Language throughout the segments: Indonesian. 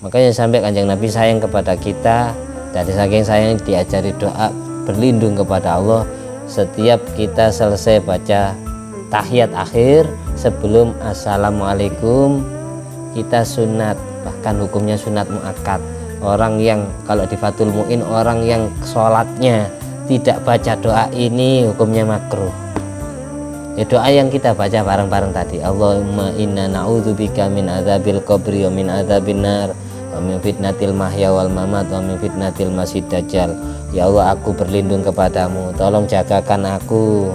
Makanya sampai Kanjeng Nabi sayang kepada kita, dari saking sayang diajari doa berlindung kepada Allah setiap kita selesai baca tahiyat akhir. Sebelum assalamualaikum kita sunat, bahkan hukumnya sunat muakkad. Orang yang kalau di Fathul Mu'in, orang yang sholatnya tidak baca doa ini hukumnya makruh. Ya, doa yang kita baca bareng-bareng tadi, Allahumma inna na'udzubika min adzabil qabri wa min adzabin nar wa min fitnatil mahya wal mamat wa min fitnatil masih dajjal. Ya Allah, aku berlindung kepadamu, tolong jagakan aku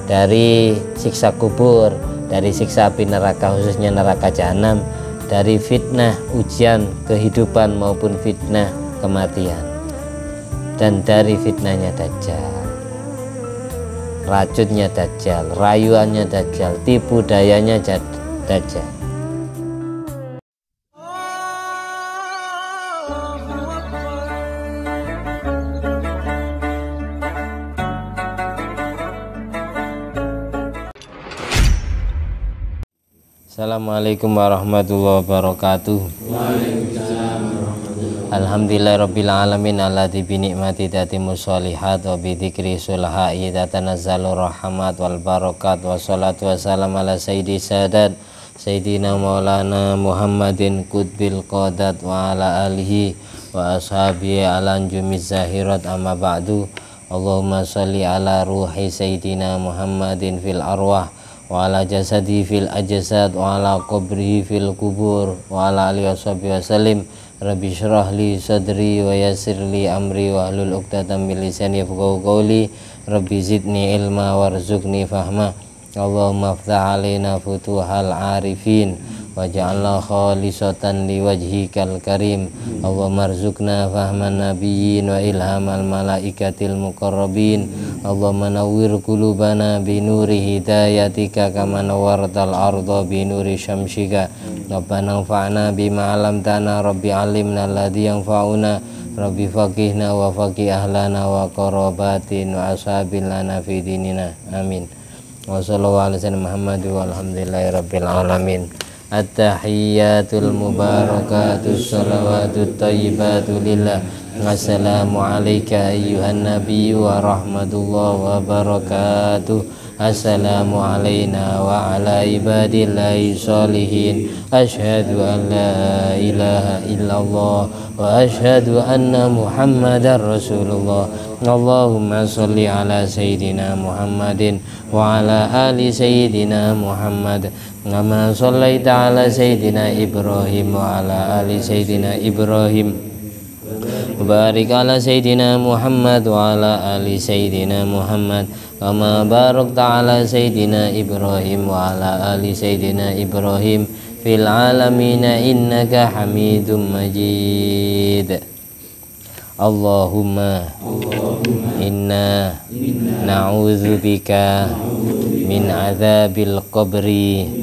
dari siksa kubur, dari siksa api neraka, khususnya neraka jahanam, dari fitnah ujian kehidupan maupun fitnah kematian, dan dari fitnahnya Dajjal, racunnya Dajjal, rayuannya Dajjal, tipu dayanya Dajjal. Assalamualaikum warahmatullahi wabarakatuh. Alhamdulillahirabbil alamin alladzi bi ni'mati tatimmus sholihat wa bi dzikri sulha'i tatanazzalu rahmat wal barakat wassalatu wassalamu ala sayyidi sadat sayyidina maulana Muhammadin qutbil qadat wa ala alihi wa ashabihi alanjumiz zahirat amma ba'du. Allahumma sholli ala ruhi sayyidina Muhammadin fil arwah wa ala jasadi fil ajsad wa ala qabrihi fil kubur wa ala alihi washabihi wasallim. Rabbi syrah li sadri wa yassir li amri wa hlul 'uqdatam min lisani yafqahu qawli. Rabbi zidni ilma warzuqni fahma. Allahumma iftah alaina futuhal arifin waj'alna khalisatan liwajhikal karim. Allahumma arzuqna fahman nabiyyin wa ilhamal malaikatil muqarrabin. Allahumma nawwir qulubana binuri hidayatika kama nawwartal arda binuri syamsika. Rabbana anfa'na bima 'allamtana, rabbi 'allimna alladhi yanfa'una, rabbi faqihna wa faqih ahlana wa qarabatin wa ashabil lana fi dinina. Amin. Wa sallallahu alaihi wasallam Muhammad walhamdulillahi rabbil alamin. At-tahiyyatul mubarakatus salawatut thayyibatu lillah. Assalamu alayka ayyuhan nabiyyu wa rahmatullahi wa barakatuh. Assalamu alayna wa ala ibadillahi sholihin. Ashhadu an la ilaha illallah wa ashhadu anna muhammadar rasulullah. Allahumma sholli ala sayyidina Muhammadin wa ala ali sayyidina Muhammad kama shallaita ala sayyidina Ibrahim wa ala ali sayyidina Ibrahim. Barik ala sayyidina Muhammad wa ala ali sayyidina Muhammad kama barakta ala sayyidina Ibrahim wa ala ali sayyidina Ibrahim fil alamina innaka hamidum majid. Allahumma inna na'udzubika min adzabil qabri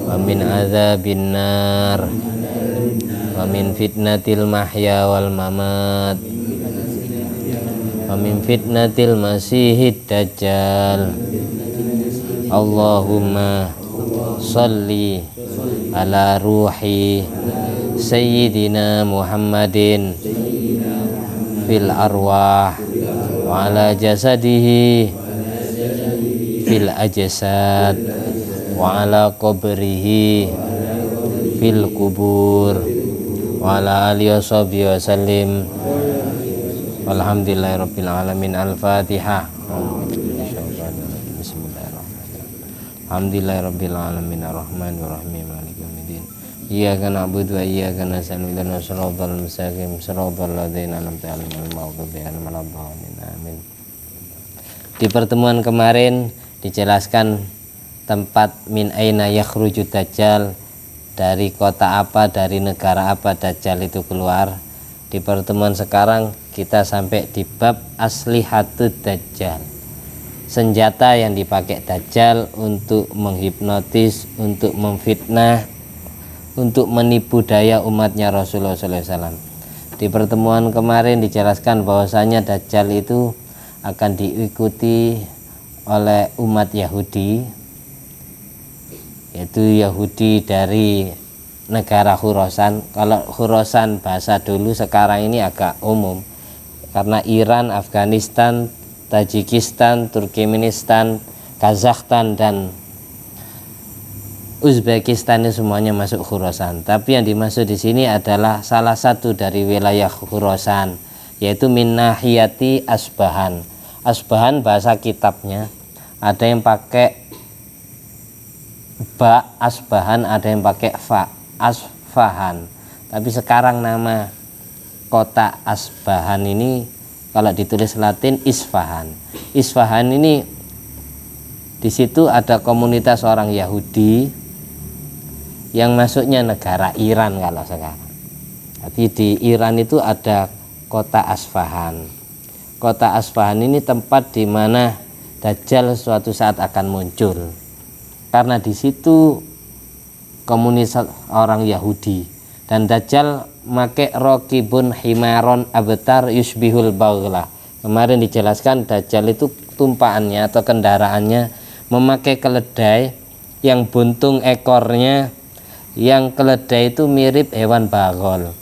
wa min adzabin nar wa min fitnatil mahya wal mamat wa min fitnatil masihid dajjal. Allahumma sholli ala ruhi sayyidina Muhammadin fil arwah wa ala jasadihi fil ajsad wa ala qabrihi fil kubur wa ala alihi washabihi wasallim. Alhamdulillahirabbil alamin. Al-Fatihah. Bismillahirrahmanirrahim. Alhamdulillahirabbil alamin arrahmanir rahim maliki yaumiddin. Iyyaka na'budu wa iyyaka nasta'in ihdinas siratal mustaqim siratal ladzina an'amta 'alaihim ghairil maghdubi 'alaihim waladdallin. Amin. Di pertemuan kemarin dijelaskan tempat min aina yakhruju dajjal, dari kota apa, dari negara apa dajjal itu keluar. Di pertemuan sekarang kita sampai di bab aslihatud dajjal, senjata yang dipakai dajjal untuk menghipnotis, untuk memfitnah, untuk menipu daya umatnya Rasulullah SAW. Di pertemuan kemarin dijelaskan bahwasanya dajjal itu akan diikuti oleh umat Yahudi, yaitu Yahudi dari negara Khurasan. Kalau Khurasan bahasa dulu, sekarang ini agak umum karena Iran, Afghanistan, Tajikistan, Turkmenistan, Kazakhstan dan Uzbekistan ini semuanya masuk Khurasan. Tapi yang dimaksud di sini adalah salah satu dari wilayah Khurasan, yaitu min nahiyati Asbahan. Asbahan bahasa kitabnya ada yang pakai ba Asbahan, ada yang pakai fa Asfahan. Tapi sekarang nama kota Asbahan ini kalau ditulis Latin Isfahan. Isfahan ini di situ ada komunitas orang Yahudi yang masuknya negara Iran kalau sekarang. Jadi di Iran itu ada kota Asfahan. Kota Asfahan ini tempat di mana Dajjal suatu saat akan muncul. Karena di situ komunitas orang Yahudi dan Dajjal make rokibun himaron abtar yusbihul baghlah. Kemarin dijelaskan Dajjal itu tumpaannya atau kendaraannya memakai keledai yang buntung ekornya, yang keledai itu mirip hewan baghol.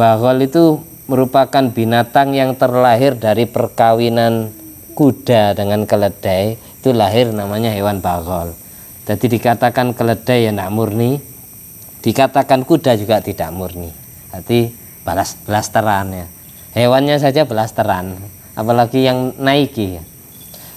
Baghol itu merupakan binatang yang terlahir dari perkawinan kuda dengan keledai, itu lahir namanya hewan baghol. Jadi dikatakan keledai ya tidak murni, dikatakan kuda juga tidak murni. Jadi belasteran ya. Hewannya saja belasteran, apalagi yang naiki.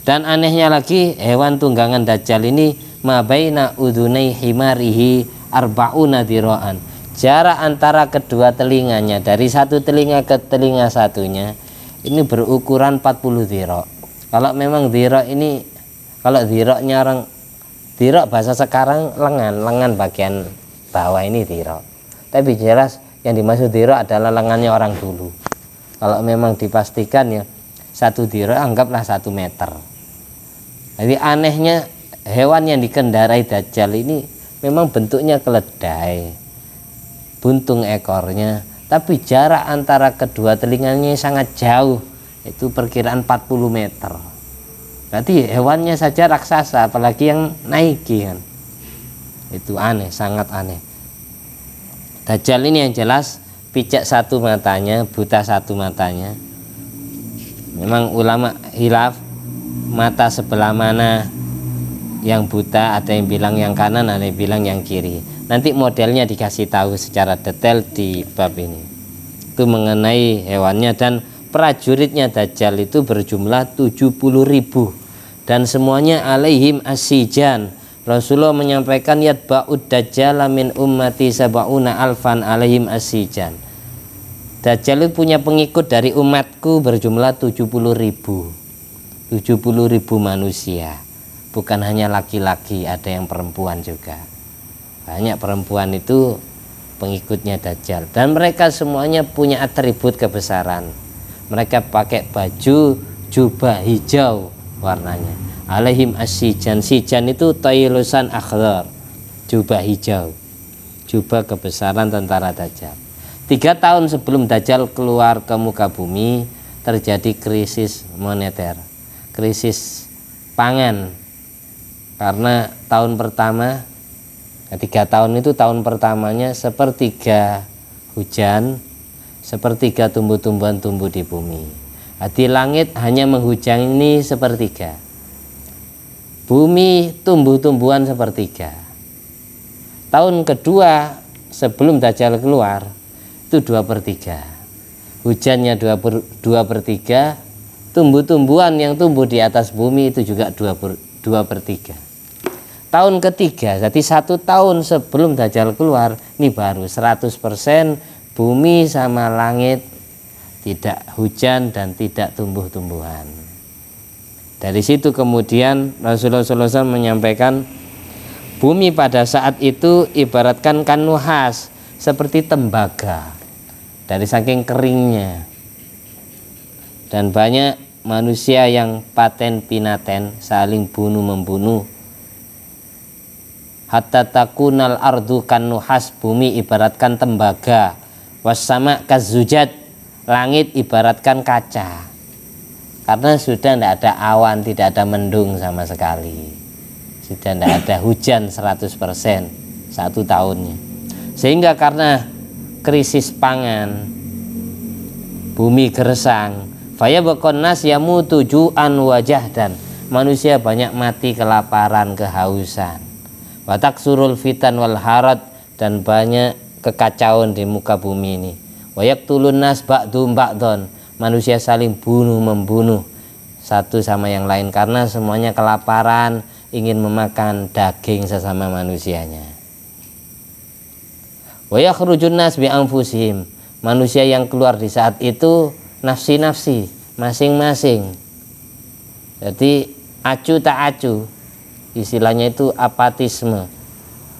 Dan anehnya lagi, hewan tunggangan Dajjal ini mabaina udunai himarihi arba'una dira'an. Jarak antara kedua telinganya, dari satu telinga ke telinga satunya, ini berukuran 40 dhira'. Kalau memang dhira' ini, kalau dhira'nya orang, dhira' bahasa sekarang lengan bagian bawah ini dhira'. Tapi jelas yang dimaksud dhira' adalah lengannya orang dulu. Kalau memang dipastikan ya, satu dhira' anggaplah 1 meter. Jadi anehnya hewan yang dikendarai Dajjal ini memang bentuknya keledai, buntung ekornya, tapi jarak antara kedua telinganya sangat jauh, itu perkiraan 40 meter. Berarti hewannya saja raksasa, apalagi yang naiki kan. Itu aneh, sangat aneh. Dajjal ini yang jelas picek satu matanya, buta satu matanya. Memang ulama hilaf mata sebelah mana yang buta, ada yang bilang yang kanan, ada yang bilang yang kiri. Nanti modelnya dikasih tahu secara detail di bab ini. Itu mengenai hewannya. Dan prajuritnya Dajjal itu berjumlah 70.000 dan semuanya alaihim asijan. Rasulullah menyampaikan yatba'ud Dajjal min ummati sab'una alfan alaihim asijan. Dajjal itu punya pengikut dari umatku berjumlah 70.000 manusia. Bukan hanya laki-laki, ada yang perempuan juga. Banyak perempuan itu pengikutnya Dajjal. Dan mereka semuanya punya atribut kebesaran. Mereka pakai baju jubah hijau warnanya. Alaihim asijan. Sijan itu taylusan akhdar, jubah hijau, jubah kebesaran tentara Dajjal. 3 tahun sebelum Dajjal keluar ke muka bumi, terjadi krisis moneter, krisis pangan. Karena tahun pertama, 3 tahun itu tahun pertamanya sepertiga hujan, sepertiga tumbuh-tumbuhan tumbuh di bumi. Di langit hanya menghujani sepertiga, bumi tumbuh-tumbuhan sepertiga. Tahun kedua sebelum Dajjal keluar itu 2/3, hujannya 2/3, tumbuh-tumbuhan yang tumbuh di atas bumi itu juga 2/3. Tahun ketiga, jadi 1 tahun sebelum Dajjal keluar, ini baru 100% bumi sama langit tidak hujan dan tidak tumbuh-tumbuhan. Dari situ kemudian Rasulullah SAW menyampaikan bumi pada saat itu ibaratkan kan nuhas, seperti tembaga dari saking keringnya. Dan banyak manusia yang paten pinaten, saling bunuh-membunuh. Hatta takunal ardu kan nuhas, bumi ibaratkan tembaga. Wassama kazujat, langit ibaratkan kaca. Karena sudah tidak ada awan, tidak ada mendung sama sekali. Sudah tidak ada hujan 100% 1 tahunnya. Sehingga karena krisis pangan, bumi gersang, fayabqan nas yamutu ju'an wa jahdan. Manusia banyak mati kelaparan, kehausan. Wa taksurul fitan wal harad, dan banyak kekacauan di muka bumi ini. Wa yaqtulun nas ba'dum ba'don. Manusia saling bunuh membunuh satu sama yang lain karena semuanya kelaparan, ingin memakan daging sesama manusianya. Wa yakhrujun nas bi anfusihim. Manusia yang keluar di saat itu nafsi-nafsi masing-masing. Jadi acu tak acu, istilahnya itu apatisme,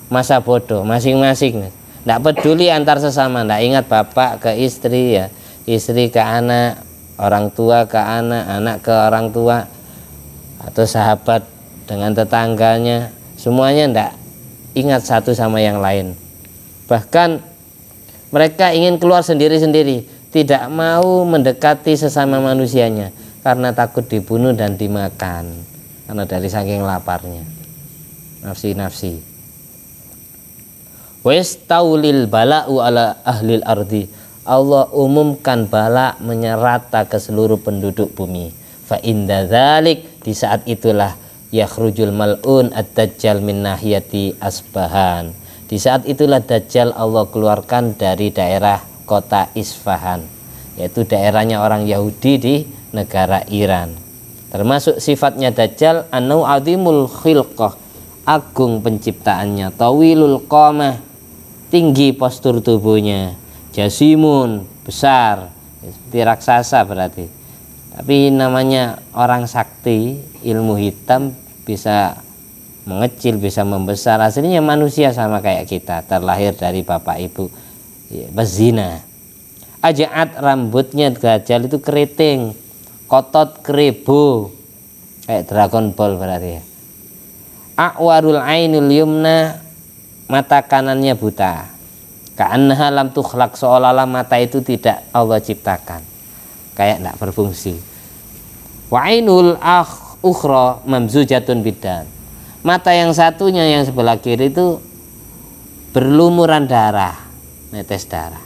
masa bodoh masing-masing. Tidak peduli antar sesama, tidak ingat bapak ke istri, ya istri ke anak, orang tua ke anak, anak ke orang tua, atau sahabat dengan tetangganya, semuanya tidak ingat satu sama yang lain. Bahkan mereka ingin keluar sendiri-sendiri, tidak mau mendekati sesama manusianya karena takut dibunuh dan dimakan, karena dari saking laparnya, nafsi-nafsi. Wastaulil bala'u ala ahlil ardi. Allah umumkan bala menyerata ke seluruh penduduk bumi. Fa inda dzalik, di saat itulah yakhrujul mal'un ad-dajjal min nahiyati Asbahan. Di saat itulah Dajjal Allah keluarkan dari daerah kota Isfahan, yaitu daerahnya orang Yahudi di negara Iran. Termasuk sifatnya Dajjal anau azimul khilqah, agung penciptaannya, tawilul qamah, tinggi postur tubuhnya, jasimun, besar, seperti raksasa berarti. Tapi namanya orang sakti, ilmu hitam, bisa mengecil, bisa membesar. Aslinya manusia sama kayak kita, terlahir dari bapak ibu bezina. Ajaat, rambutnya Dajjal itu keriting, kotot keribu, kayak Dragon Ball berarti ya. A'warul ainul yumna, mata kanannya buta. Ka'annaha lam tukhlaq, seolah-olah mata itu tidak Allah ciptakan, kayak tidak berfungsi. Wa ainul ukhra mamzujatun bidan, mata yang satunya yang sebelah kiri itu berlumuran darah, netes darah.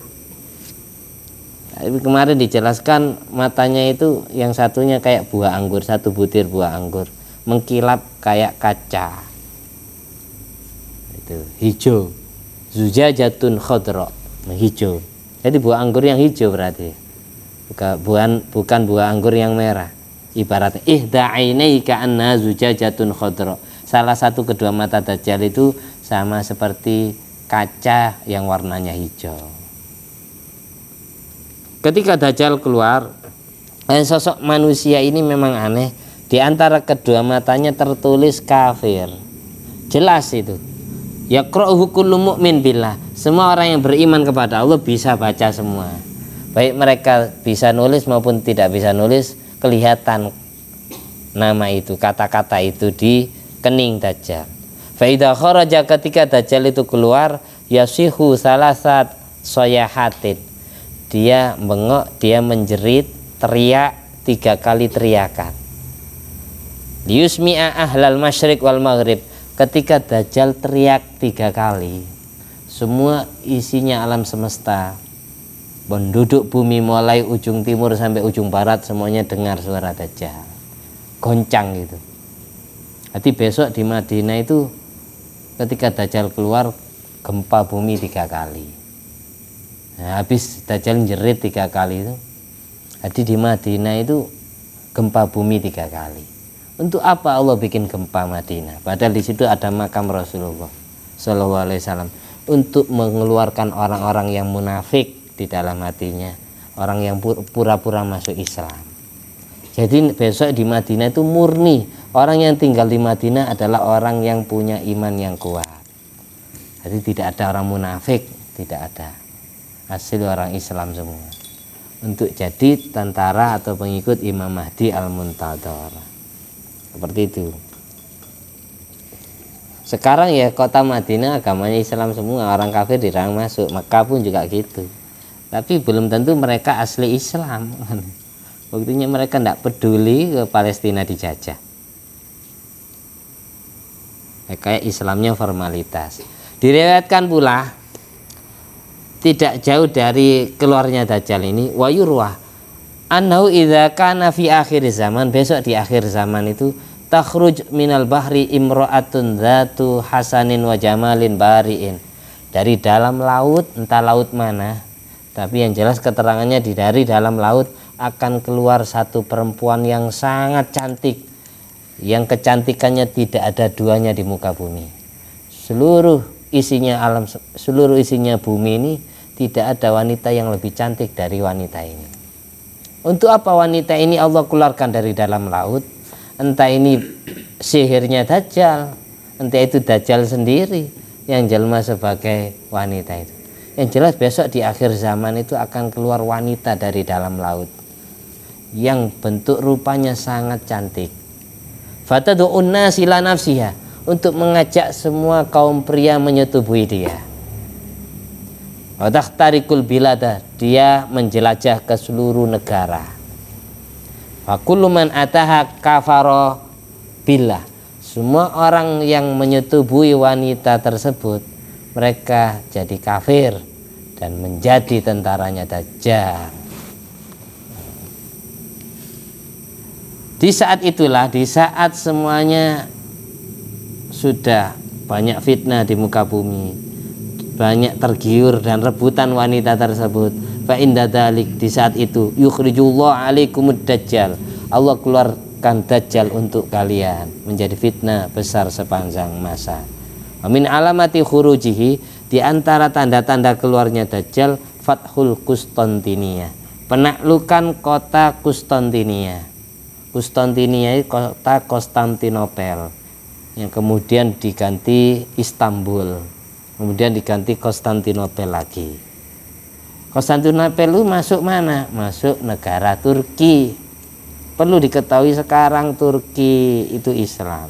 Tapi kemarin dijelaskan matanya itu yang satunya kayak buah anggur, satu butir buah anggur, mengkilap kayak kaca. Itu hijau, zujajatun khadra, hijau. Jadi buah anggur yang hijau berarti, bukan buah anggur yang merah. Ibaratnya ihda ainaika anna zujajatun khadra, salah satu kedua mata Dajjal itu sama seperti kaca yang warnanya hijau. Ketika Dajjal keluar, sosok manusia ini memang aneh. Di antara kedua matanya tertulis kafir, jelas itu. Yaqra'uhu kullu mu'min billah, semua orang yang beriman kepada Allah bisa baca semua, baik mereka bisa nulis maupun tidak bisa nulis. Kelihatan nama itu, kata-kata itu di kening Dajjal. Fa idza kharaja, ketika Dajjal itu keluar, yasihu salasat soyahatin, dia bengok, dia menjerit, teriak 3 kali teriakan. Yusmi'a ahlal masyriq wal maghrib, ketika Dajjal teriak 3 kali, semua isinya alam semesta, penduduk bumi mulai ujung timur sampai ujung barat, semuanya dengar suara Dajjal, goncang gitu. Jadi besok di Madinah itu ketika Dajjal keluar, gempa bumi 3 kali. Nah, habis Dajjal jerit 3 kali itu, jadi di Madinah itu gempa bumi 3 kali. Untuk apa Allah bikin gempa Madinah? Padahal di situ ada makam Rasulullah Shallallahu Alaihi Wasallam, untuk mengeluarkan orang-orang yang munafik di dalam hatinya, orang yang pura-pura masuk Islam. Jadi besok di Madinah itu murni, orang yang tinggal di Madinah adalah orang yang punya iman yang kuat. Jadi tidak ada orang munafik, tidak ada, asli orang Islam semua, untuk jadi tentara atau pengikut Imam Mahdi Al-Muntadhar. Seperti itu. Sekarang ya kota Madinah agamanya Islam semua, orang kafir dilarang masuk. Makkah pun juga gitu. Tapi belum tentu mereka asli Islam. Buktinya mereka tidak peduli ke Palestina dijajah. Kayak Islamnya formalitas. Diriwayatkan pula tidak jauh dari keluarnya Dajjal ini, wa yurwa annahu idza kana fi akhir zaman, besok di akhir zaman itu takhruj minal bahri imra'atun dzatu hasanin wa jamalin bariin, dari dalam laut, entah laut mana, tapi yang jelas keterangannya dari dalam laut akan keluar satu perempuan yang sangat cantik, yang kecantikannya tidak ada duanya di muka bumi. Seluruh isinya alam, seluruh isinya bumi ini tidak ada wanita yang lebih cantik dari wanita ini. Untuk apa wanita ini Allah keluarkan dari dalam laut? Entah ini sihirnya Dajjal, entah itu Dajjal sendiri yang jelma sebagai wanita itu. Yang jelas besok di akhir zaman itu akan keluar wanita dari dalam laut yang bentuk rupanya sangat cantik. Fatadu'un nasi ila nafsiha, untuk mengajak semua kaum pria menyetubuhi dia. Wa takhtarikul bilada, dia menjelajah ke seluruh negara. Fa kullu man ataha kafara billah, semua orang yang menyetubuhi wanita tersebut mereka jadi kafir dan menjadi tentaranya Dajjal. Di saat itulah, di saat semuanya sudah banyak fitnah di muka bumi, banyak tergiur dan rebutan wanita tersebut, fa inda dzalik, di saat itu yukhrijullahu alaikumud dajjal, Allah keluarkan Dajjal untuk kalian menjadi fitnah besar sepanjang masa. Wa min alamati khurujihi, di antara tanda-tanda keluarnya Dajjal, fathul Konstantinia, penaklukan kota Konstantinia. Konstantinia itu kota Konstantinopel yang kemudian diganti Istanbul, kemudian diganti Konstantinopel lagi. Konstantinopel itu masuk mana? Masuk negara Turki. Perlu diketahui sekarang Turki itu Islam,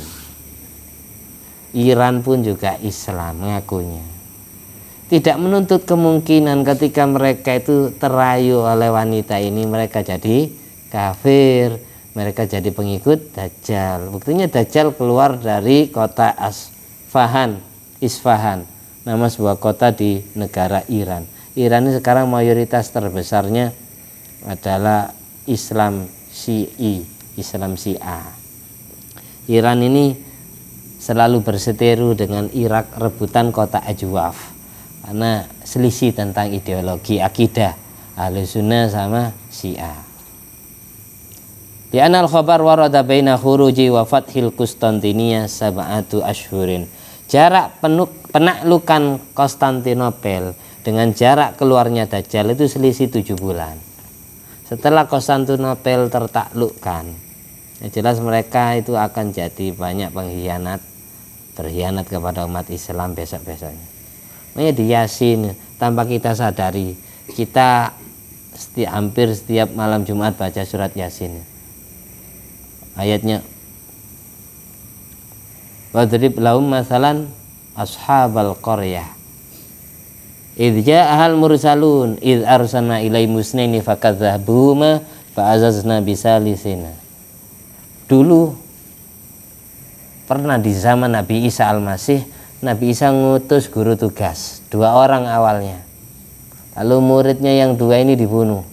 Iran pun juga Islam mengakunya. Tidak menuntut kemungkinan ketika mereka itu terayu oleh wanita ini mereka jadi kafir, mereka jadi pengikut Dajjal. Buktinya Dajjal keluar dari kota Isfahan, nama sebuah kota di negara Iran. Iran ini sekarang mayoritas terbesarnya adalah Islam Syi'i, Islam Syiah. Iran ini selalu berseteru dengan Irak rebutan kota Ajwaf karena selisih tentang ideologi akidah Ahlussunnah sama Syiah. Di anal khabar warada baina khuruji wa fathil Konstantinia sab'atu ashhurin. Jarak penaklukan Konstantinopel dengan jarak keluarnya Dajjal itu selisih 7 bulan. Setelah Konstantinopel tertaklukkan, ya jelas mereka itu akan jadi banyak pengkhianat, berkhianat kepada umat Islam besok-besoknya. Makanya di Yasin tanpa kita sadari, kita hampir setiap malam Jumat baca surat Yasin. Ayatnya, wadrib lahum masalan ashabal qaryah idh ja'ahal mursalun idh arsalna ilaihim musnaini fakadzzabuhuma fa'azazna bisalisina. Dulu pernah di zaman Nabi Isa Al-Masih, Nabi Isa ngutus guru tugas 2 orang awalnya, lalu muridnya yang 2 ini dibunuh.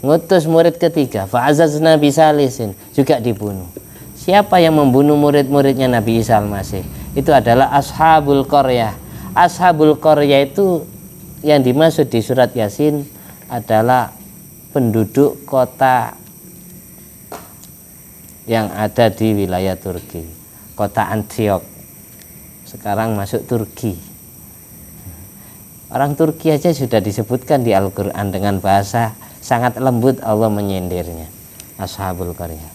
Ngutus murid ketiga, fa'azazna bisalisin, juga dibunuh. Siapa yang membunuh murid-muridnya Nabi Isa Al-Masih? Itu adalah ashabul qaryah. Ashabul qaryah itu yang dimaksud di surat Yasin adalah penduduk kota yang ada di wilayah Turki, kota Antioch, sekarang masuk Turki. Orang Turki aja sudah disebutkan di Al-Quran dengan bahasa sangat lembut, Allah menyindirnya, ashabul qaryah.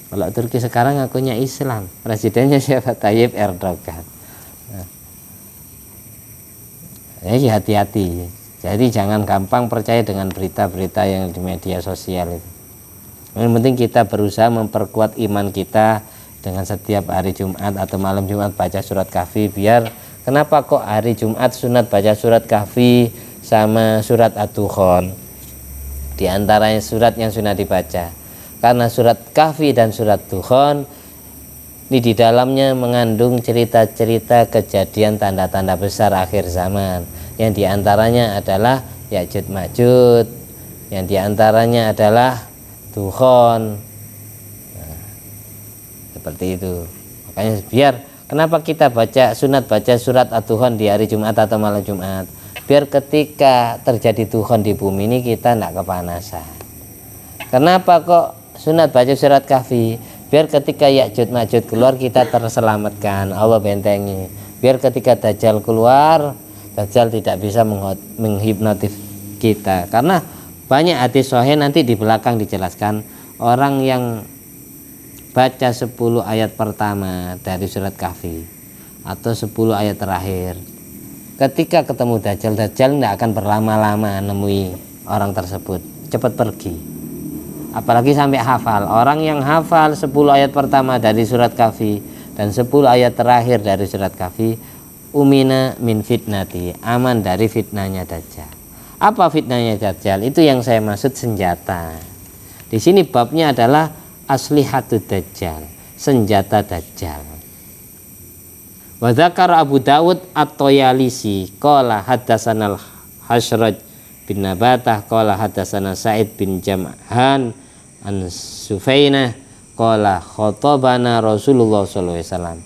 Kalau Turki sekarang ngakunya Islam, presidennya siapa? Tayyip Erdogan. Jadi hati-hati. Jadi jangan gampang percaya dengan berita-berita yang di media sosial itu. Yang penting kita berusaha memperkuat iman kita dengan setiap hari Jumat atau malam Jumat baca surat Kahfi. Biar kenapa kok hari Jumat sunat baca surat Kahfi sama surat Ad-Dukhan? Di antaranya surat yang sunnah dibaca. Karena surat Kahfi dan surat Dukhan ini di dalamnya mengandung cerita-cerita kejadian tanda-tanda besar akhir zaman yang diantaranya adalah Ya'juj Ma'juj, yang diantaranya adalah Dukhon. Nah, seperti itu. Makanya biar kenapa kita sunat baca surat Ad-Dukhon di hari Jumat atau malam Jumat, biar ketika terjadi Dukhon di bumi ini kita tidak kepanasan. Kenapa kok sunat baca surat Kahfi? Biar ketika Ya'juj Ma'juj keluar kita terselamatkan, Allah bentengi. Biar ketika Dajjal keluar, Dajjal tidak bisa menghipnotis kita. Karena banyak hadis sahih, nanti di belakang dijelaskan, orang yang baca 10 ayat pertama dari surat Kahfi atau 10 ayat terakhir, ketika ketemu Dajjal, Dajjal tidak akan berlama-lama nemui orang tersebut, cepat pergi. Apalagi sampai hafal. Orang yang hafal 10 ayat pertama dari surat Kahfi dan 10 ayat terakhir dari surat Kahfi, umina min fitnati, aman dari fitnahnya Dajjal. Apa fitnahnya Dajjal? Itu yang saya maksud senjata. Di sini babnya adalah aslihatud Dajjal, senjata Dajjal. Wa dzakara Abu Dawud At-Toyalisi qala haddatsana al-Hasraj bin Nabatah qala haddatsana Sa'id bin Jam'an an Sufainah qala khatabana Rasulullah sallallahu alaihi wasallam.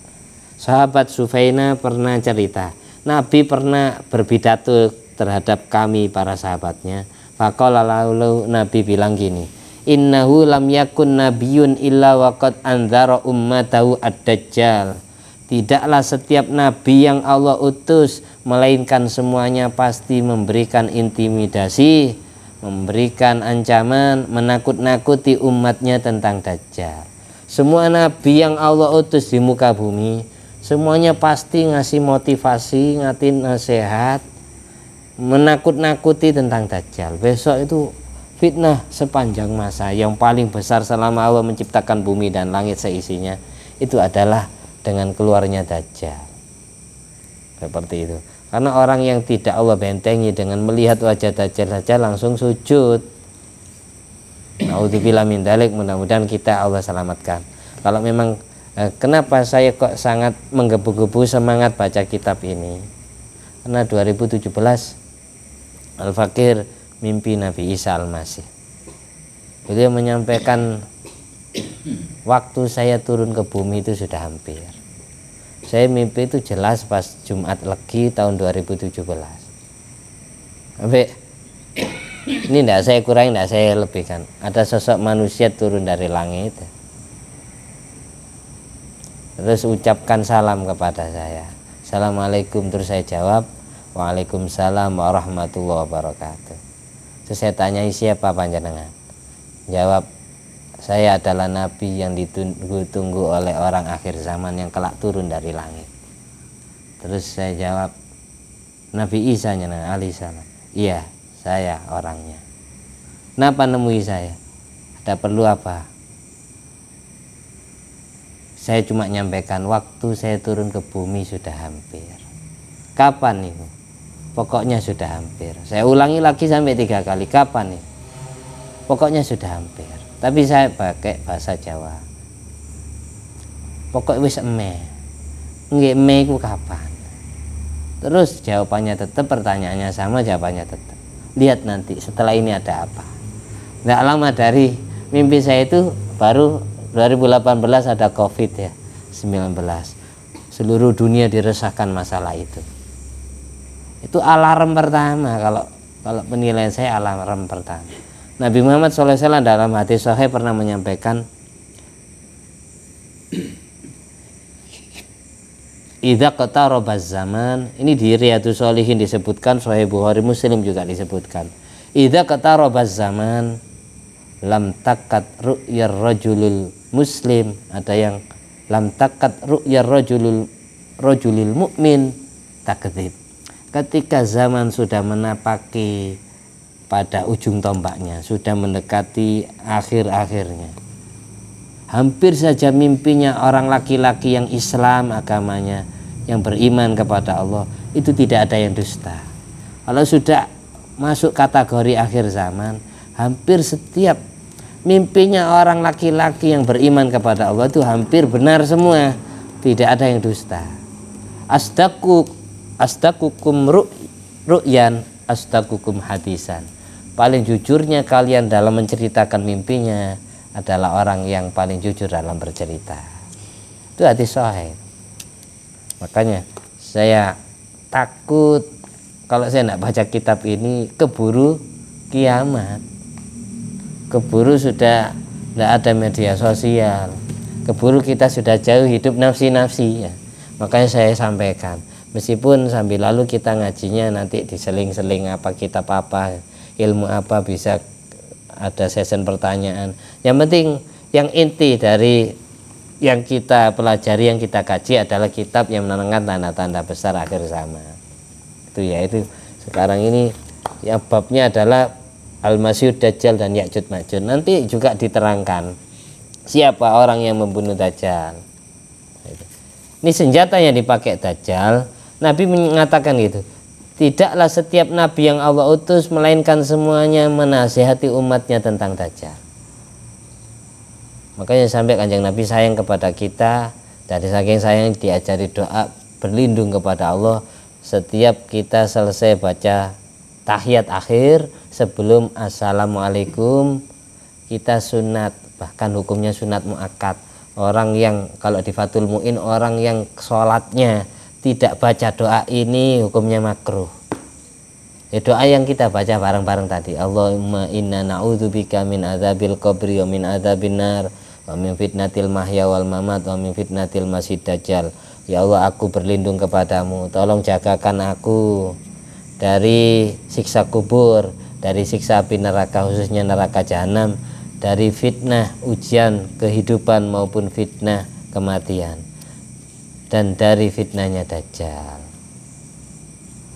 Sahabat Sufainah pernah cerita, Nabi pernah berpidato terhadap kami para sahabatnya. Faqala lalu Nabi bilang gini, innahu lam yakun nabiyyun illa waqad anzara ummatahu ad-dajjal. Tidaklah setiap nabi yang Allah utus melainkan semuanya pasti memberikan intimidasi, memberikan ancaman, menakut-nakuti umatnya tentang Dajjal. Semua nabi yang Allah utus di muka bumi semuanya pasti ngasih motivasi, ngasih nasihat, menakut-nakuti tentang Dajjal. Besok itu fitnah sepanjang masa yang paling besar selama Allah menciptakan bumi dan langit seisinya, itu adalah dengan keluarnya Dajjal. Seperti itu. Karena orang yang tidak Allah bentengi dengan melihat wajah Dajjal saja langsung sujud. Naudzubillah min dzalik, mudah-mudahan kita Allah selamatkan. Kalau memang kenapa saya kok sangat menggebu-gebu semangat baca kitab ini? Karena 2017 Al-Fakir mimpi Nabi Isa Al-Masih. Beliau menyampaikan waktu saya turun ke bumi itu sudah hampir. Saya mimpi itu jelas pas Jumat Legi tahun 2017. Sampai ini tidak saya kurangi, tidak saya lebihkan. Ada sosok manusia turun dari langit, terus ucapkan salam kepada saya. Assalamualaikum. Terus saya jawab, Waalaikumsalam warahmatullahi wabarakatuh. Terus saya tanyai, siapa panjenengan? Jawab, saya adalah nabi yang ditunggu-tunggu oleh orang akhir zaman yang kelak turun dari langit. Terus saya jawab, Nabi Isa alaihissalam. Iya, saya orangnya. Kenapa nemui saya? Ada perlu apa? Saya cuma nyampaikan waktu saya turun ke bumi sudah hampir. Kapan itu? Pokoknya sudah hampir. Saya ulangi lagi sampai 3 kali. Kapan nih? Pokoknya sudah hampir. Tapi saya pakai bahasa Jawa. Pokoknya wis eme. Nggih eme ku kapan? Terus jawabannya tetap, pertanyaannya sama, jawabannya tetap. Lihat nanti setelah ini ada apa. Nggak lama dari mimpi saya itu baru 2018 ada COVID ya, 19. Seluruh dunia diresahkan masalah itu. Itu alarm pertama, kalau penilaian saya alarm pertama. Nabi Muhammad SAW dalam hadis sahih pernah menyampaikan, idza qatarabaz zaman, ini di Riyadhus Shalihin disebutkan, Sahih Bukhari Muslim juga disebutkan. Idza qatarabaz zaman lam takat ru'yar rajulul muslim, ada yang lam takat ru'yar rajulil mu'min takdzib. Ketika zaman sudah menapaki pada ujung tombaknya, sudah mendekati akhir-akhirnya, hampir saja mimpinya orang laki-laki yang Islam agamanya, yang beriman kepada Allah, itu tidak ada yang dusta. Kalau sudah masuk kategori akhir zaman, hampir setiap mimpinya orang laki-laki yang beriman kepada Allah itu hampir benar semua, tidak ada yang dusta. Asdaqukum ru'yan asdaqukum hadisan. Paling jujurnya kalian dalam menceritakan mimpinya adalah orang yang paling jujur dalam bercerita. Itu hadis sahih. Makanya saya takut kalau saya tidak baca kitab ini keburu kiamat, keburu sudah tidak ada media sosial, keburu kita sudah jauh hidup nafsi-nafsi ya. Makanya saya sampaikan, meskipun sambil lalu kita ngajinya nanti diseling-seling apa kitab apa, ilmu apa, bisa ada session pertanyaan. Yang penting yang inti dari yang kita pelajari, yang kita kaji adalah kitab yang menerangkan tanda-tanda besar akhir zaman. Itu yaitu sekarang ini yang babnya adalah Al-Masih Dajjal dan Ya'juj Ma'juj. Nanti juga diterangkan siapa orang yang membunuh Dajjal. Ini senjata yang dipakai Dajjal. Nabi mengatakan gitu, tidaklah setiap nabi yang Allah utus melainkan semuanya menasihati umatnya tentang Dajjal. Makanya sampai Kanjeng Nabi sayang kepada kita, dari saking sayang diajari doa berlindung kepada Allah setiap kita selesai baca tahiyat akhir sebelum assalamualaikum. Kita sunat, bahkan hukumnya sunat muakkad. Orang yang kalau di Fathul Mu'in, orang yang sholatnya tidak baca doa ini hukumnya makruh. Ya, doa yang kita baca bareng-bareng tadi, Allahumma inna na'udzubika min adzabil qabri wa min adzabin nar wa min fitnatil mahya wal mamat wa min fitnatil masih dajjal. Ya Allah, aku berlindung kepadamu, tolong jagakan aku dari siksa kubur, dari siksa api neraka, khususnya neraka jahanam, dari fitnah ujian kehidupan maupun fitnah kematian, dan dari fitnahnya Dajjal,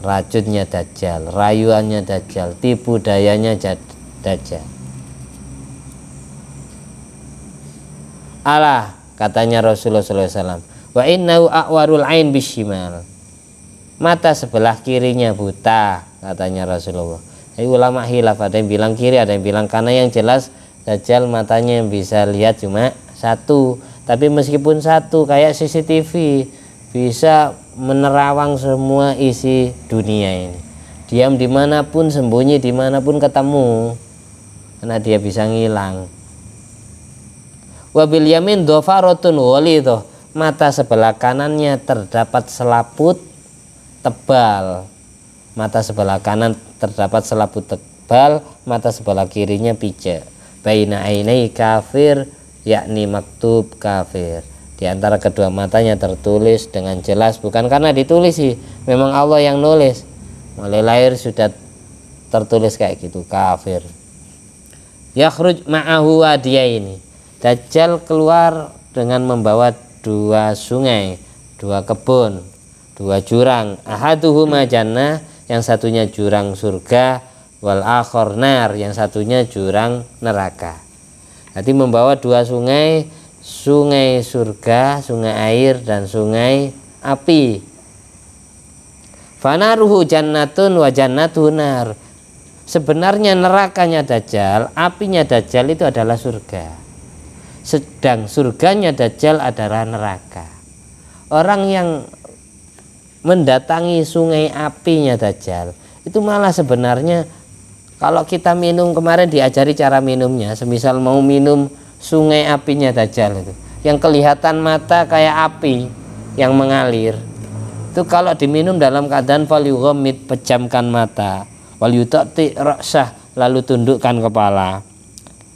racunnya Dajjal, rayuannya Dajjal, tipu dayanya Dajjal. Allah, katanya Rasulullah SAW, wa innahu a'warul ain bishimal, mata sebelah kirinya buta, katanya Rasulullah. Jadi ulama khilaf, ada yang bilang kiri, ada yang bilang kanan. Yang jelas Dajjal matanya yang bisa lihat cuma satu, tapi meskipun satu kayak CCTV bisa menerawang semua isi dunia ini. Diam dimanapun, sembunyi dimanapun ketemu, karena dia bisa ngilang. Wabil yamin dhafaratun walidhah, mata sebelah kanannya terdapat selaput tebal. Mata sebelah kanan terdapat selaput tebal, mata sebelah kirinya pijak. Baina ainai kafir, yakni maktub kafir. Di antara kedua matanya tertulis dengan jelas, bukan karena ditulis sih, memang Allah yang nulis. Mulai lahir sudah tertulis kayak gitu, kafir. Yakhruj ma'ahu wadiyaini, Dajjal keluar dengan membawa dua sungai, dua kebun, dua jurang. Ahaduhuma jannah, yang satunya jurang surga, wal akhor nar, yang satunya jurang neraka. Jadi membawa dua sungai, sungai surga, sungai air, dan sungai api. Fanaruhu jannatun wa jannatun nar. Sebenarnya nerakanya Dajjal, apinya Dajjal itu adalah surga, sedang surganya Dajjal adalah neraka. Orang yang mendatangi sungai apinya Dajjal itu malah sebenarnya, kalau kita minum, kemarin diajari cara minumnya, semisal mau minum sungai apinya Dajjal itu, yang kelihatan mata kayak api yang mengalir, itu kalau diminum dalam keadaan falyughammid, pejamkan mata, walyutati ra'sah, lalu tundukkan kepala.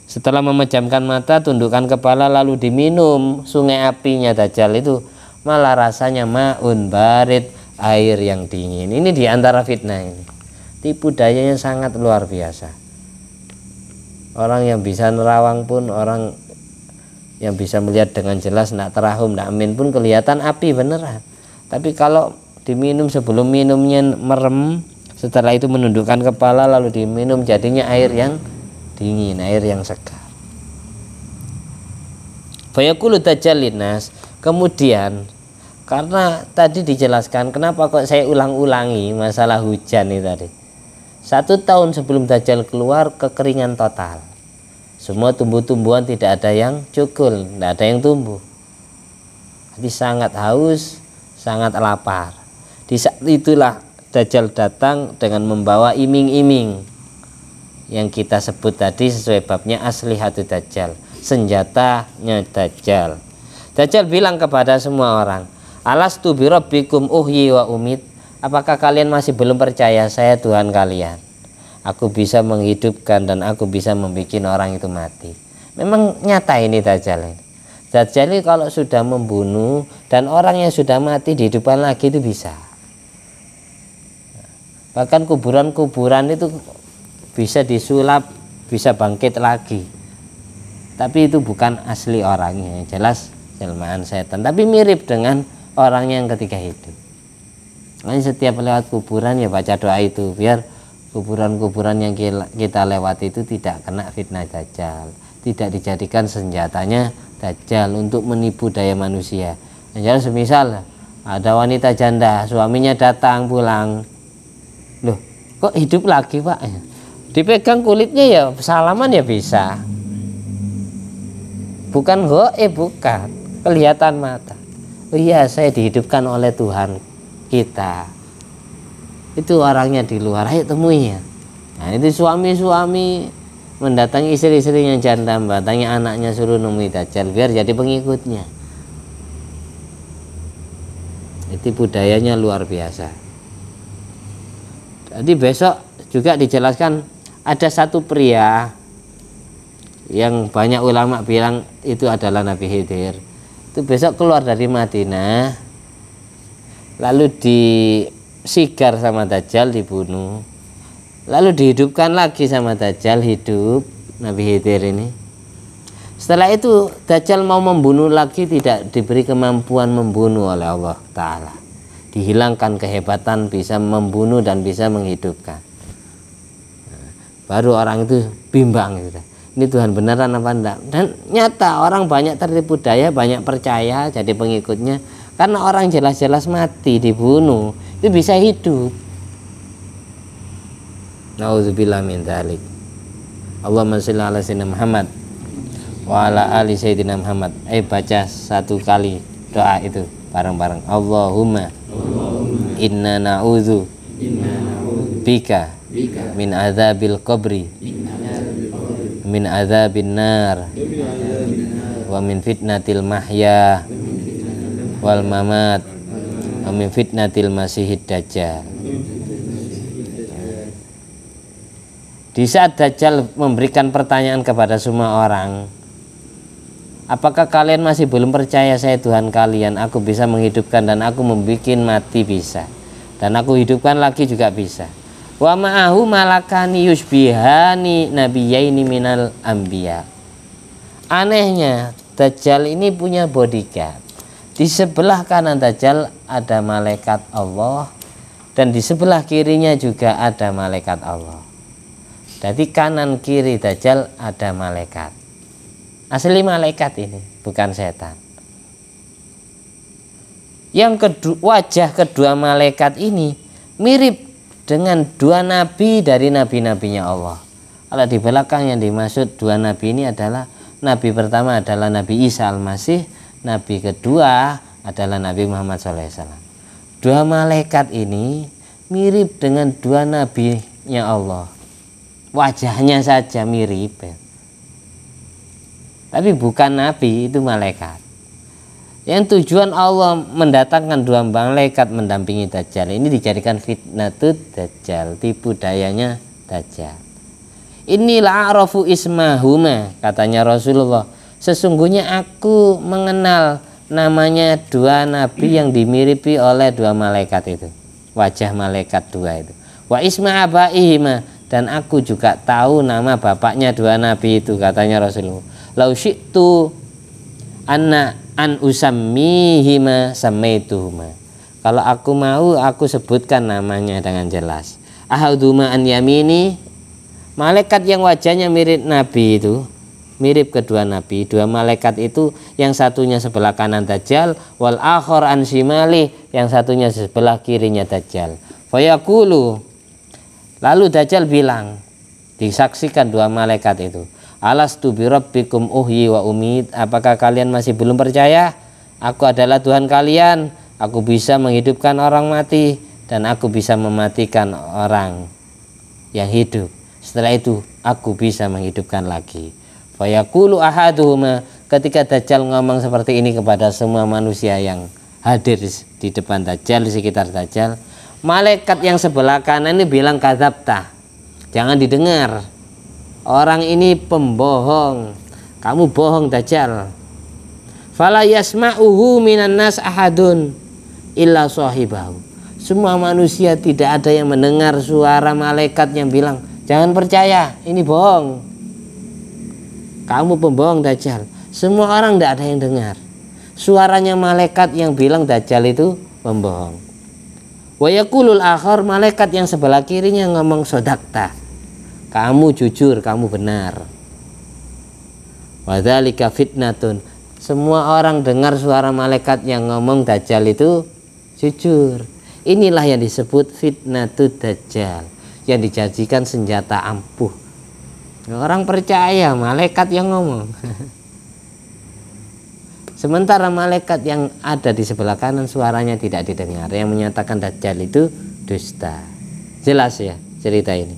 Setelah memejamkan mata, tundukkan kepala, lalu diminum sungai apinya Dajjal itu, malah rasanya ma'un barid, air yang dingin. Ini diantara fitnah ini. Tipu dayanya sangat luar biasa. Orang yang bisa nerawang pun, orang yang bisa melihat dengan jelas, tidak terahum, tidak amin pun kelihatan api beneran. Tapi kalau diminum, sebelum minumnya merem, setelah itu menundukkan kepala lalu diminum, jadinya air yang dingin, air yang segar. Fayaqulu Dajjal linnas, kemudian karena tadi dijelaskan kenapa kok saya ulang-ulangi masalah hujan ini tadi. 1 tahun sebelum Dajjal keluar, kekeringan total. Semua tumbuh-tumbuhan tidak ada yang cukul, tidak ada yang tumbuh. Jadi sangat haus, sangat lapar. Di saat itulah Dajjal datang dengan membawa iming-iming yang kita sebut tadi sesuai babnya aslihatu Dajjal, senjatanya Dajjal. Dajjal bilang kepada semua orang, alastu birabbikum uhyi wa umit, apakah kalian masih belum percaya saya Tuhan kalian? Aku bisa menghidupkan dan aku bisa membuat orang itu mati. Memang nyata ini Dajjal ini. Dajjal ini kalau sudah membunuh dan orang yang sudah mati dihidupkan lagi itu bisa. Bahkan kuburan-kuburan itu bisa disulap, bisa bangkit lagi. Tapi itu bukan asli orangnya, jelas jelmaan setan. Tapi mirip dengan orang yang ketika hidup. Nah, setiap lewat kuburan ya baca doa itu biar kuburan-kuburan yang kita lewati itu tidak kena fitnah Dajjal, tidak dijadikan senjatanya Dajjal untuk menipu daya manusia. Jadi semisal ada wanita janda, suaminya datang pulang, loh kok hidup lagi pak? Dipegang kulitnya ya salaman ya bisa, bukan bukan, kelihatan mata. Oh iya saya dihidupkan oleh Tuhan kita. Itu orangnya di luar, ayo temui ya. Nah itu suami-suami mendatangi istri-istrinya janda, mendatangi anaknya, suruh nemui Dajjal biar jadi pengikutnya. Itu budayanya luar biasa. Jadi besok juga dijelaskan ada satu pria yang banyak ulama bilang itu adalah Nabi Khidir. Itu besok keluar dari Madinah, lalu disigar sama Dajjal, dibunuh, lalu dihidupkan lagi sama Dajjal, hidup Nabi Khidir ini. Setelah itu Dajjal mau membunuh lagi, tidak diberi kemampuan membunuh oleh Allah Ta'ala, dihilangkan kehebatan bisa membunuh dan bisa menghidupkan. Baru orang itu bimbang gitu. Ini Tuhan beneran apa enggak? Dan nyata orang banyak tertipu daya, banyak percaya jadi pengikutnya karena orang jelas-jelas mati dibunuh itu bisa hidup. Nauzubillah min dzalik. Allahumma shalli ala sayyidina Muhammad wa ala ali sayyidina Muhammad. Baca satu kali doa itu bareng-bareng. Allahumma inna na'udzu bika min adzabil qabri min adzabin nar wa min fitnatil mahya wal mamat wa min fitnatil masihid dajjal. Di saat Dajjal memberikan pertanyaan kepada semua orang, apakah kalian masih belum percaya saya Tuhan kalian? Aku bisa menghidupkan dan aku membuat mati bisa, dan aku hidupkan lagi juga bisa. Wa ma'ahu malakani yusbihani nabiyaini minal anbiya. Anehnya Dajjal ini punya bodyguard. Di sebelah kanan Dajjal ada malaikat Allah, dan di sebelah kirinya juga ada malaikat Allah. Jadi kanan kiri Dajjal ada malaikat. Asli malaikat ini, bukan setan. Yang kedua, wajah kedua malaikat ini mirip dengan dua nabi dari nabi-nabinya Allah. Kalau di belakang yang dimaksud dua nabi ini adalah nabi pertama adalah Nabi Isa Al-Masih, nabi kedua adalah Nabi Muhammad SAW. Dua malaikat ini mirip dengan dua nabinya Allah. Wajahnya saja mirip, tapi bukan nabi, itu malaikat. Yang tujuan Allah mendatangkan dua malaikat mendampingi Dajjal ini dijadikan fitnatut Dajjal, tipu dayanya Dajjal. Inilah a'rafu ismahuma, katanya Rasulullah, sesungguhnya aku mengenal namanya dua nabi yang dimiripi oleh dua malaikat itu, wajah malaikat dua itu. Wa isma abaihima, dan aku juga tahu nama bapaknya dua nabi itu, katanya Rasulullah. Lau syi'tu an usammihima samaituhuma, kalau aku mau aku sebutkan namanya dengan jelas. Ahaduma an yamini, malaikat yang wajahnya mirip nabi itu, mirip kedua nabi, dua malaikat itu, yang satunya sebelah kanan Dajjal, wal akhor an shimali, yang satunya sebelah kirinya Dajjal. Fayaqulu, lalu Dajjal bilang, disaksikan dua malaikat itu, alastu birabbikum uhyi wa umit, apakah kalian masih belum percaya? Aku adalah Tuhan kalian, aku bisa menghidupkan orang mati dan aku bisa mematikan orang yang hidup. Setelah itu aku bisa menghidupkan lagi. Fayaqulu ahaduhuma, ketika Dajjal ngomong seperti ini kepada semua manusia yang hadir di depan Dajjal, di sekitar Dajjal, malaikat yang sebelah kanan ini bilang kadzabta, jangan didengar, orang ini pembohong, kamu bohong Dajjal. Fala yasma'uhu minan nas ahadun illa sahibahu, semua manusia tidak ada yang mendengar suara malaikat yang bilang jangan percaya, ini bohong, kamu pembohong Dajjal. Semua orang tidak ada yang dengar suaranya malaikat yang bilang Dajjal itu pembohong. Wa yaqulul akhar, malaikat yang sebelah kirinya ngomong sodakta, kamu jujur, kamu benar. Wa dzalika fitnatun, semua orang dengar suara malaikat yang ngomong Dajjal itu jujur. Inilah yang disebut fitnatud Dajjal, yang dijadikan senjata ampuh. Orang percaya malaikat yang ngomong. Sementara malaikat yang ada di sebelah kanan suaranya tidak didengar, yang menyatakan Dajjal itu dusta. Jelas ya cerita ini.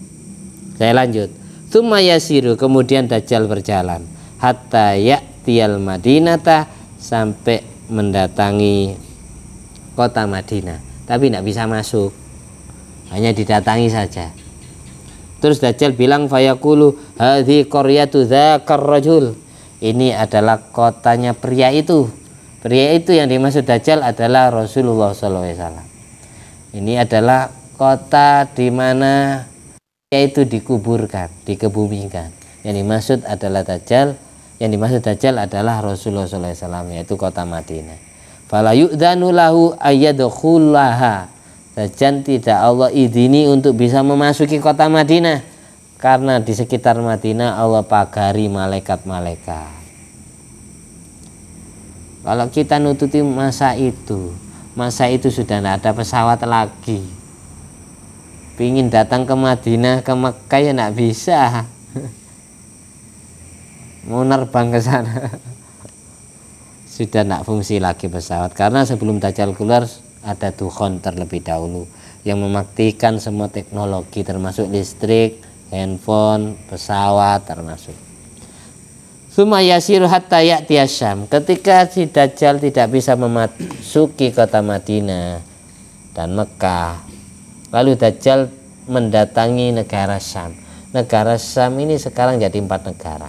Saya lanjut. Tsumma yasiru, kemudian Dajjal berjalan hatta ya'tiyal Madinata, sampai mendatangi kota Madinah, tapi tidak bisa masuk, hanya didatangi saja. Terus Dajjal bilang fayaqulu hadhi qaryatu dzakar rajul, ini adalah kotanya pria itu. Pria itu yang dimaksud Dajjal adalah Rasulullah SAW. Ini adalah kota di mana pria itu dikuburkan, dikebumikan. Yang dimaksud adalah Dajjal, yang dimaksud Dajjal adalah Rasulullah SAW, yaitu kota Madinah. Fala yu'dzanu lahu ayyadkhulaha, Dajjal tidak Allah izini untuk bisa memasuki kota Madinah, karena di sekitar Madinah Allah pagari malaikat-malaikat. Kalau kita nututi masa itu sudah tidak ada pesawat lagi. Pingin datang ke Madinah, ke Mekah ya tidak bisa. Mau nerbang ke sana sudah tidak fungsi lagi pesawat, karena sebelum Dajjal keluar ada dukhon terlebih dahulu yang mematikan semua teknologi termasuk listrik, handphone, pesawat termasuk. Tsumma yasiru hatta ya'tiya Syam, ketika si Dajjal tidak bisa memasuki kota Madinah dan Mekah, lalu Dajjal mendatangi negara Syam. Negara Syam ini sekarang jadi 4 negara: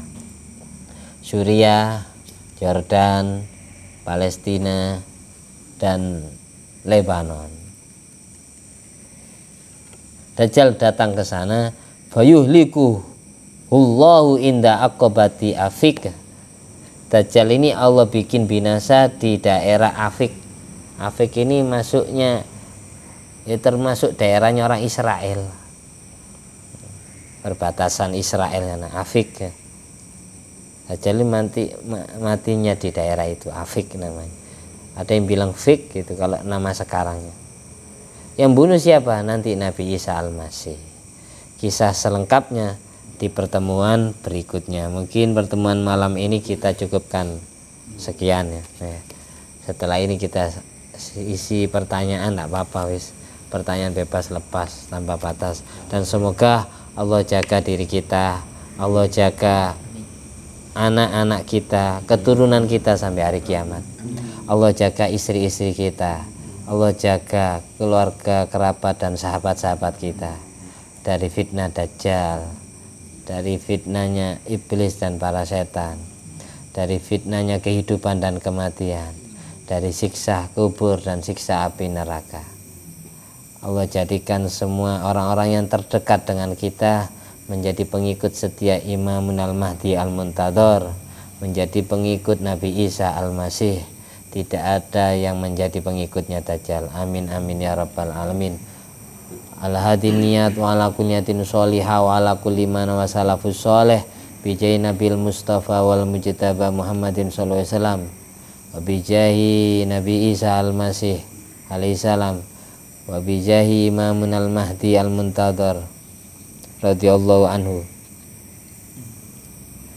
Suriah, Jordan, Palestina, dan Lebanon. Dajjal datang ke sana, fayuhliku Allahu inda aqobati Afik. Dajjal ini Allah bikin binasa di daerah Afik. Afik ini masuknya ya termasuk daerahnya orang Israel, perbatasan Israel karena Afik. Dajjal ini matinya di daerah itu, Afik namanya. Ada yang bilang Fik gitu kalau nama sekarangnya. Yang bunuh siapa? Nanti Nabi Isa Al-Masih. Kisah selengkapnya di pertemuan berikutnya. Mungkin pertemuan malam ini kita cukupkan sekian ya. Setelah ini kita isi pertanyaan, tidak apa-apa wis. Pertanyaan bebas lepas tanpa batas. Dan semoga Allah jaga diri kita, Allah jaga anak-anak kita, keturunan kita sampai hari kiamat. Allah jaga istri-istri kita, Allah jaga keluarga, kerabat, dan sahabat-sahabat kita dari fitnah Dajjal, dari fitnahnya iblis dan para setan, dari fitnahnya kehidupan dan kematian, dari siksa kubur dan siksa api neraka. Allah jadikan semua orang-orang yang terdekat dengan kita menjadi pengikut setia Imamun Al-Mahdi Al-Muntadhar, menjadi pengikut Nabi Isa Al-Masih. Tidak ada yang menjadi pengikutnya Dajjal. Amin amin ya rabbal alamin. Al-hadi niyat wa ala kunyatin sholihah wa ala kulli man wa salafus sholih bijahi Nabil Mustafa wal Mujtaba Muhammadin sallallahu alaihi wasallam wa bijahi Nabi Isa Al-Masih alaihi salam wa bijahi Imamun Al-Mahdi Al-Muntadhar radhiyallahu anhu.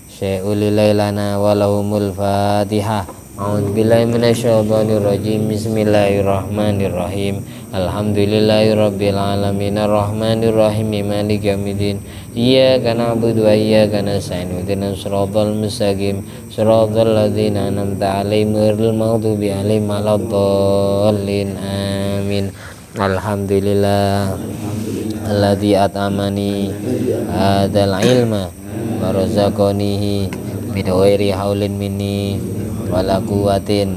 Syai'ul lailana wa lahumul Fatihah. A'udzubillahi minasyaitonirrajim. Bismillahirrahmanirrahim. Alhamdulillahirabbil alamin arrahmanirrahim maliki yaumiddin. Iyyaka na'budu wa iyyaka nasta'in ihdinas siratal mustaqim siratal ladzina an'amta 'alaihim ghairil maghdubi 'alaihim waladdallin. Amin. Alhamdulillah alladzi at'amani hadzal ilma wa razaqanihi bighairi haulin minni wala quwwatin.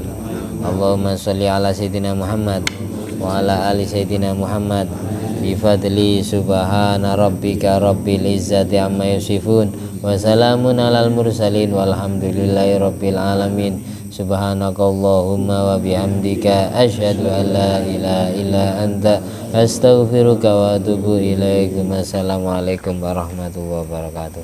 Allahumma sholli ala sayyidina Muhammad wa ala ali sayyidina Muhammad bi fadli subhana rabbika rabbil izzati amma yasifun wa salamun alal mursalin walhamdulillahi rabbil alamin. Subhanakallahumma wa bihamdika asyhadu an la ilaha illa anta astaghfiruka wa atubu ilaik. Wassalamualaikum warahmatullahi wabarakatuh.